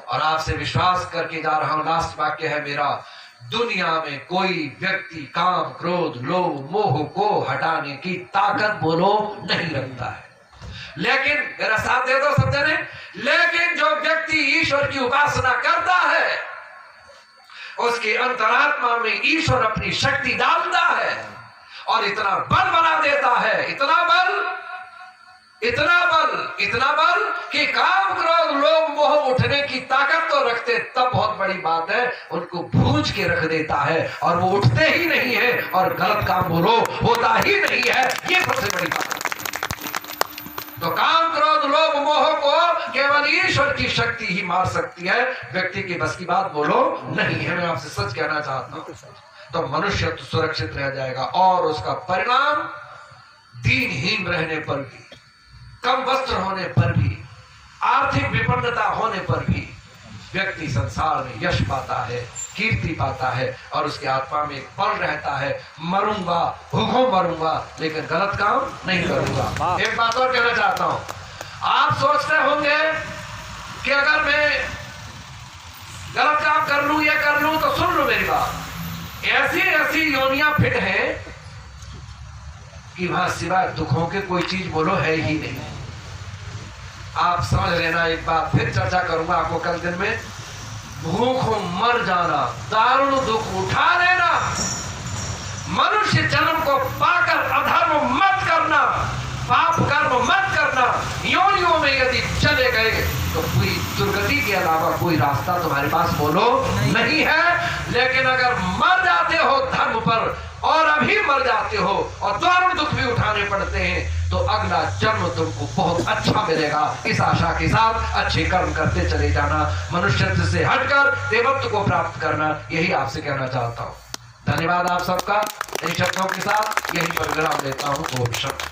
और आपसे विश्वास करके जा रहा हूं, लास्ट वाक्य है मेरा, दुनिया में कोई व्यक्ति काम, क्रोध, लोभ, मोह को हटाने की ताकत बोलो नहीं रखता है। लेकिन मेरा साथ दे दो सब जने, लेकिन जो व्यक्ति ईश्वर की उपासना करता है, उसके अंतरात्मा में ईश्वर अपनी शक्ति डालता है और इतना बल बना देता है, इतना बल कि काम, क्रोध, लोभ, मोह उठने की ताकत तो रखते, तब बहुत बड़ी बात है, उनको भूंज के रख देता है और वो उठते ही नहीं है और गलत काम बोलो होता ही नहीं है। ये सबसे बड़ी बात है। तो काम, क्रोध, लोभ, मोह को केवल ईश्वर की शक्ति ही मार सकती है, व्यक्ति की बस की बात बोलो नहीं है। मैं आपसे सच कहना चाहता हूं, तो मनुष्य तो सुरक्षित रह जाएगा और उसका परिणाम दीनहीन रहने पर भी, कम वस्त्र होने पर भी, आर्थिक विपन्नता होने पर भी व्यक्ति संसार में यश पाता है, कीर्ति पाता है और उसके आत्मा में एक बल रहता है, मरूंगा, भूखों मरूंगा, लेकिन गलत काम नहीं करूंगा। एक बात और कहना चाहता हूं, आप सोचते होंगे कि अगर मैं गलत काम कर लूं या कर लूं तो सुन लो मेरी बात, ऐसी ऐसी योनियां फिट हैं कि वहां सिवाय दुखों के कोई चीज बोलो है ही नहीं। आप समझ लेना, एक बात फिर चर्चा करूंगा आपको कल दिन में, भूखों मर जाना, दारुण दुख उठा लेना, मनुष्य जन्म को पाकर अधर्म मत करना, पाप कर्म मत करना, योनियों में यदि चले गए तो कोई दुर्गति के अलावा कोई रास्ता तुम्हारे पास बोलो नहीं है। लेकिन अगर मर जाते हो धर्म पर और अभी मर जाते हो और दारुण दुख भी उठाने पड़ते हैं, तो अगला जन्म तुमको बहुत अच्छा मिलेगा। इस आशा के साथ अच्छे कर्म करते चले जाना, मनुष्यत्व से हटकर देवत्व को प्राप्त करना, यही आपसे कहना चाहता हूँ। धन्यवाद आप सबका। इन शब्दों के साथ यही पर विराम लेता हूँ। ओम शांति।